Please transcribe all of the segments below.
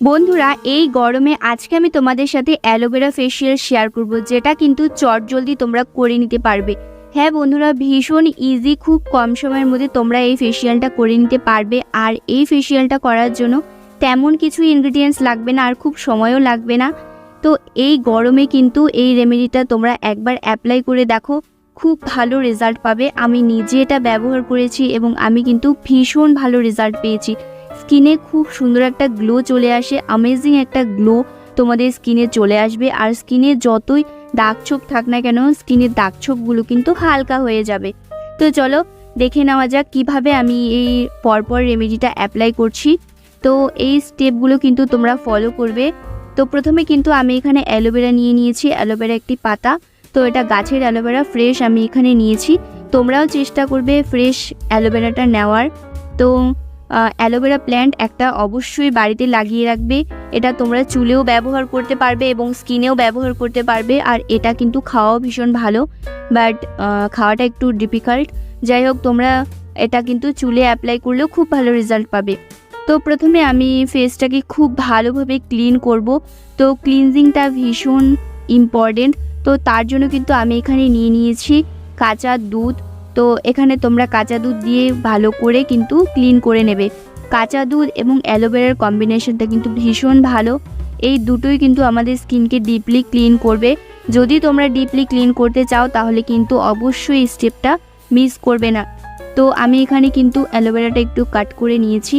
বন্ধুরা, এই গরমে আজকে আমি তোমাদের সাথে অ্যালোভেরা ফেসিয়াল শেয়ার করব, যেটা কিন্তু চটজলদি তোমরা করে নিতে পারবে। হ্যাঁ বন্ধুরা, ভীষণ ইজি, খুব কম সময়ের মধ্যে তোমরা এই ফেসিয়ালটা করে নিতে পারবে। আর এই ফেসিয়ালটা করার জন্য তেমন কিছু ইনগ্রিডিয়েন্টস লাগবে না, আর খুব সময়ও লাগবে না। তো এই গরমে কিন্তু এই রেমেডিটা তোমরা একবার অ্যাপ্লাই করে দেখো, খুব ভালো রেজাল্ট পাবে। আমি নিজে এটা ব্যবহার করেছি এবং আমি কিন্তু ভীষণ ভালো রেজাল্ট পেয়েছি। স্কিনে খুব সুন্দর একটা গ্লো চলে আসে, অ্যামেজিং একটা গ্লো তোমাদের স্কিনে চলে আসবে। আর স্কিনে যতই দাগ ছোপ থাক না কেন, স্কিনের দাগ ছোপগুলো কিন্তু হালকা হয়ে যাবে। তো চলো দেখে নেওয়া যাক কিভাবে আমি এই পরপর রেমেডিটা অ্যাপ্লাই করছি। তো এই স্টেপগুলো কিন্তু তোমরা ফলো করবে। তো প্রথমে কিন্তু আমি এখানে অ্যালোভেরা নিয়ে নিয়েছি, অ্যালোভেরা একটি পাতা। তো এটা গাছের অ্যালোভেরা, ফ্রেশ আমি এখানে নিয়েছি। তোমরাও চেষ্টা করবে ফ্রেশ অ্যালোভেরাটা নেওয়ার। তো অ্যালোভেরা প্ল্যান্ট একটা অবশ্যই বাড়িতে লাগিয়ে রাখবে। এটা তোমরা চুলেও ব্যবহার করতে পারবে এবং স্কিনেও ব্যবহার করতে পারবে। আর এটা কিন্তু খাওয়াও ভীষণ ভালো, বাট খাওয়াটা একটু ডিফিকাল্ট। যাই হোক, তোমরা এটা কিন্তু চুলে অ্যাপ্লাই করলেও খুব ভালো রেজাল্ট পাবে। তো প্রথমে আমি ফেসটাকে খুব ভালোভাবে ক্লিন করব। তো ক্লিনজিংটা ভীষণ ইম্পর্টেন্ট। তো তার জন্য কিন্তু আমি এখানে নিয়ে নিয়েছি কাঁচা দুধ। তো এখানে তোমরা কাঁচা দুধ দিয়ে ভালো করে কিন্তু ক্লিন করে নেবে। কাঁচা দুধ এবং অ্যালোভেরার কম্বিনেশনটা কিন্তু ভীষণ ভালো। এই দুটোই কিন্তু আমাদের স্কিনকে ডিপলি ক্লিন করবে। যদি তোমরা ডিপলি ক্লিন করতে চাও তাহলে কিন্তু অবশ্যই স্টেপটা মিস করবে না। তো আমি এখানে কিন্তু অ্যালোভেরাটা একটু কাট করে নিয়েছি।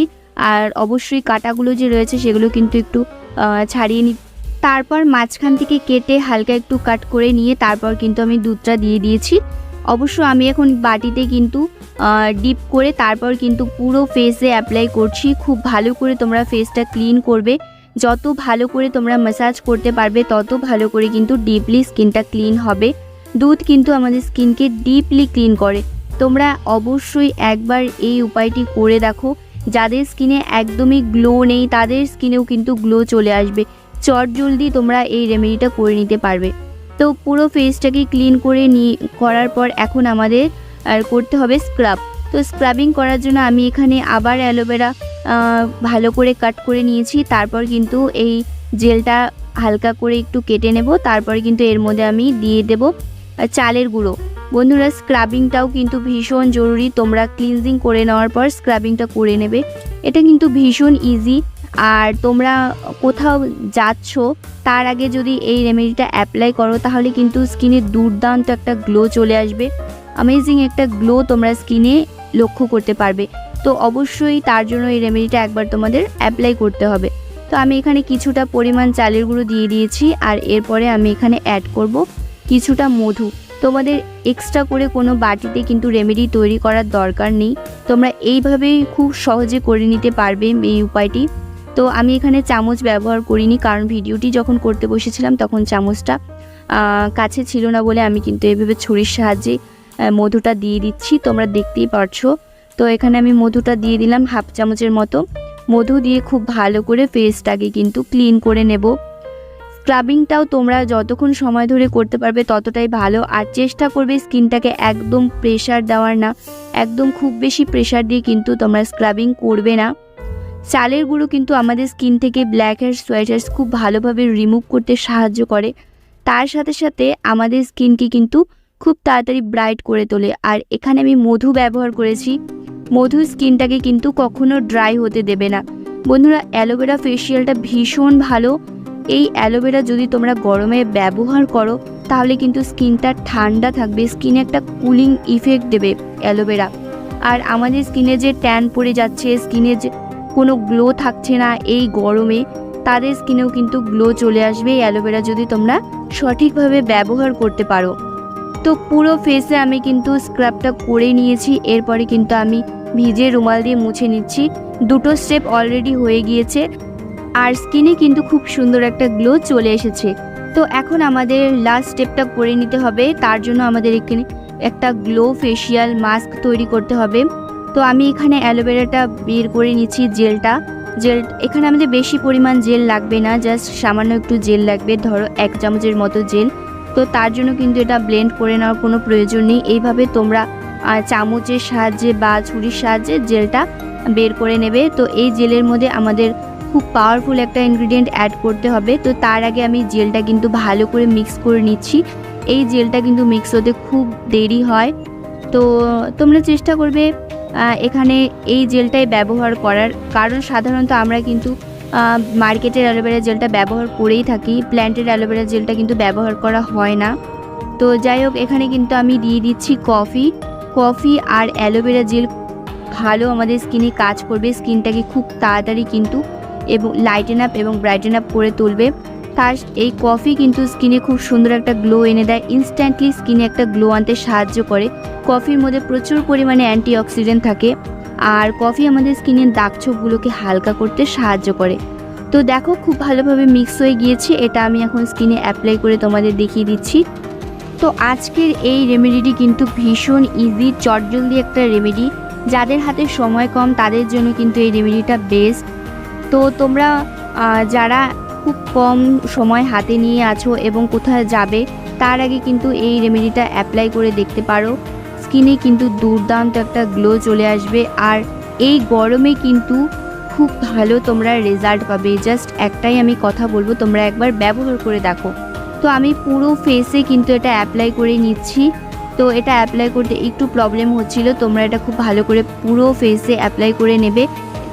আর অবশ্যই কাটাগুলো যে রয়েছে সেগুলো কিন্তু একটু ছাড়িয়ে নি। তারপর মাঝখান থেকে কেটে হালকা একটু কাট করে নিয়ে তারপর কিন্তু আমি দুধটা দিয়ে দিয়েছি। অবশ্য আমি এখন বাটিতে কিন্তু ডিপ করে তারপর কিন্তু পুরো ফেসে অ্যাপ্লাই করছি। খুব ভালো করে তোমরা ফেসটা ক্লিন করবে। যত ভালো করে তোমরা ম্যাসাজ করতে পারবে তত ভালো করে কিন্তু ডিপলি স্কিনটা ক্লিন হবে। দুধ কিন্তু আমাদের স্কিনকে ডিপলি ক্লিন করে। তোমরা অবশ্যই একবার এই উপায়টি করে দেখো। যাদের স্কিনে একদমই গ্লো নেই তাদের স্কিনেও কিন্তু গ্লো চলে আসবে। চটজলদি তোমরা এই রেমেডিটা করে নিতে পারবে। তো পুরো ফেসটাকে ক্লিন করে করার পর এখন আমাদের করতে হবে স্ক্রাব। তো স্ক্রাবিং করার জন্য আমি এখানে আবার অ্যালোভেরা ভালো করে কাট করে নিয়েছি। তারপর কিন্তু এই জেলটা হালকা করে একটু কেটে নেব। তারপর কিন্তু এর মধ্যে আমি দিয়ে দেব চালের গুঁড়ো। বন্ধুরা, স্ক্রাবিংটাও কিন্তু ভীষণ জরুরি। তোমরা ক্লিনজিং করে নেওয়ার পর স্ক্রাবিংটা করে নেবে। এটা কিন্তু ভীষণ ইজি। আর তোমরা কোথাও যাচ্ছ তার আগে যদি এই রেমেডিটা অ্যাপ্লাই করো তাহলে কিন্তু স্কিনে দুর্দান্ত একটা গ্লো চলে আসবে। অ্যামেজিং একটা গ্লো তোমরা স্কিনে লক্ষ্য করতে পারবে। তো অবশ্যই তার জন্য এই রেমেডিটা একবার তোমাদের অ্যাপ্লাই করতে হবে। তো আমি এখানে কিছুটা পরিমাণ চালের গুঁড়ো দিয়ে দিয়েছি। আর এরপরে আমি এখানে অ্যাড করব কিছুটা মধু। তোমাদের এক্সট্রা করে কোনো বাটিতে কিন্তু রেমেডি তৈরি করার দরকার নেই। তোমরা এইভাবেই খুব সহজে করে নিতে পারবে এই উপায়টি। তো আমি এখানে চামচ ব্যবহার করিনি, কারণ ভিডিওটি যখন করতে বসেছিলাম তখন চামচটা কাছে ছিল না বলে আমি কিন্তু এভাবে ছুরির সাহায্যে মধুটা দিয়ে দিচ্ছি। তোমরা দেখতেই পারছো। তো এখানে আমি মধুটা দিয়ে দিলাম হাফ চামচের মতো। মধু দিয়ে খুব ভালো করে ফেসটাকে কিন্তু ক্লিন করে নেব। স্ক্রাবিংটাও তোমরা যতক্ষণ সময় ধরে করতে পারবে ততটাই ভালো। আর চেষ্টা করবে স্কিনটাকে একদম প্রেশার দেওয়ার না, একদম খুব বেশি প্রেশার দিয়ে কিন্তু তোমরা স্ক্রাবিং করবে না। চালের গুঁড়ো কিন্তু আমাদের স্কিন থেকে ব্ল্যাক হেডস, হোয়াইট হেডস খুব ভালোভাবে রিমুভ করতে সাহায্য করে। তার সাথে সাথে আমাদের স্কিনকে কিন্তু খুব তাড়াতাড়ি ব্রাইট করে তোলে। আর এখানে আমি মধু ব্যবহার করেছি। মধু স্কিনটাকে কিন্তু কখনো ড্রাই হতে দেবে না। বন্ধুরা, অ্যালোভেরা ফেসিয়ালটা ভীষণ ভালো। এই অ্যালোভেরা যদি তোমরা গরমে ব্যবহার করো তাহলে কিন্তু স্কিনটা ঠান্ডা থাকবে, স্কিনে একটা কুলিং ইফেক্ট দেবে অ্যালোভেরা। আর আমাদের স্কিনে যে ট্যান পড়ে যাচ্ছে, স্কিনে যে কোনো গ্লো থাকছে না এই গরমে, তাদের স্কিনেও কিন্তু গ্লো চলে আসবে এই অ্যালোভেরা যদি তোমরা সঠিকভাবে ব্যবহার করতে পারো। তো পুরো ফেসে আমি কিন্তু স্ক্রাবটা করে নিয়েছি। এরপরে কিন্তু আমি ভিজে রুমাল দিয়ে মুছে নিচ্ছি। দুটো স্টেপ অলরেডি হয়ে গিয়েছে আর স্কিনে কিন্তু খুব সুন্দর একটা গ্লো চলে এসেছে। তো এখন আমাদের লাস্ট স্টেপটা করে নিতে হবে। তার জন্য আমাদের এখানে একটা গ্লো ফেসিয়াল মাস্ক তৈরি করতে হবে। তো আমি এখানে অ্যালোভেরাটা বের করে নিচ্ছি, জেল এখানে আমাদের বেশি পরিমাণ জেল লাগবে না, জাস্ট সামান্য একটু জেল লাগবে, ধরো 1 চামচের মতো জেল। তো তার জন্য কিন্তু এটা ব্লেন্ড করে নেওয়ার কোনো প্রয়োজন নেই। এইভাবে তোমরা চামচের সাহায্যে বা ছুরির সাহায্যে জেলটা বের করে নেবে। তো এই জেলের মধ্যে আমাদের খুব পাওয়ারফুল একটা ইনগ্রিডিয়েন্ট অ্যাড করতে হবে। তো তার আগে আমি জেলটা কিন্তু ভালো করে মিক্স করে নিচ্ছি। এই জেলটা কিন্তু মিক্স হতে খুব দেরি হয়, তো তোমরা চেষ্টা করবে এখানে এই জেলটাই ব্যবহার করার, কারণ সাধারণত আমরা কিন্তু মার্কেটের অ্যালোভেরা জেলটা ব্যবহার করেই থাকি, প্ল্যান্টের অ্যালোভেরা জেলটা কিন্তু ব্যবহার করা হয় না। তো যাই হোক, এখানে কিন্তু আমি দিয়ে দিচ্ছি কফি আর অ্যালোভেরা জেল ভালো আমাদের স্কিনে কাজ করবে, স্কিনটাকে খুব তাড়াতাড়ি কিন্তু এবং লাইটেন আপ এবং ব্রাইটেন আপ করে তুলবে। তার এই কফি কিন্তু স্কিনে খুব সুন্দর একটা গ্লো এনে দেয়, ইনস্ট্যান্টলি স্কিনে একটা গ্লো আনতে সাহায্য করে। কফির মধ্যে প্রচুর পরিমাণে অ্যান্টিঅক্সিডেন্ট থাকে, আর কফি আমাদের স্কিনের দাগ ছোপগুলোকে হালকা করতে সাহায্য করে। তো দেখো খুব ভালোভাবে মিক্স হয়ে গিয়েছে, এটা আমি এখন স্কিনে অ্যাপ্লাই করে তোমাদের দেখিয়ে দিচ্ছি। তো আজকের এই রেমেডিটি কিন্তু ভীষণ ইজি, চটজলদি একটা রেমেডি। যাদের হাতে সময় কম তাদের জন্য কিন্তু এই রেমেডিটা বেস্ট। তো তোমরা যারা খুব কম সময় হাতে নিয়ে আছো এবং কোথায় যাবে তার আগে কিন্তু এই রেমেডিটা অ্যাপ্লাই করে দেখতে পারো, স্কিনে কিন্তু দুর্দান্ত একটা গ্লো চলে আসবে। আর এই গরমে কিন্তু খুব ভালো তোমরা রেজাল্ট পাবে। জাস্ট একটাই আমি কথা বলবো, তোমরা একবার ব্যবহার করে দেখো। তো আমি পুরো ফেসে কিন্তু এটা অ্যাপ্লাই করে নিচ্ছি। তো এটা অ্যাপ্লাই করতে একটু প্রবলেম হচ্ছিল, তোমরা এটা খুব ভালো করে পুরো ফেসে অ্যাপ্লাই করে নেবে।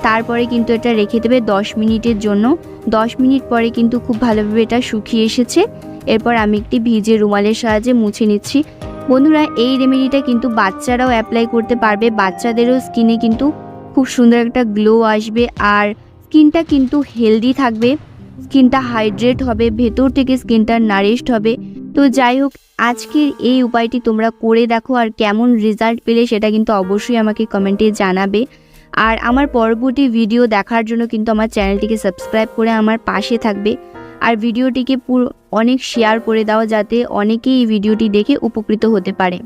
তারপরে কিন্তু এটা রেখে দেবে 10 মিনিটের জন্য। 10 মিনিট পরে কিন্তু খুব ভালোভাবে এটা শুকিয়ে এসেছে। এরপর আমি একটি ভিজে রুমালের সাহায্যে মুছে নিচ্ছি। বন্ধুরা, এই রেমেডিটা কিন্তু বাচ্চারাও অ্যাপ্লাই করতে পারবে, বাচ্চাদেরও স্কিনে কিন্তু খুব সুন্দর একটা গ্লো আসবে, আর স্কিনটা কিন্তু হেলদি থাকবে, স্কিনটা হাইড্রেট হবে, ভেতর থেকে স্কিনটা নারিশড হবে। তো যাই হোক, আজকের এই উপায়টি তোমরা করে দেখো, আর কেমন রেজাল্ট পেলে সেটা কিন্তু অবশ্যই আমাকে কমেন্টে জানাবে। আর আমার পরবর্তী ভিডিও দেখার জন্য কিন্তু আমার চ্যানেলটিকে সাবস্ক্রাইব করে আমার পাশে থাকবে, আর ভিডিওটিকে অনেক শেয়ার করে দাও যাতে অনেকেই এই ভিডিওটি দেখে উপকৃত হতে পারে।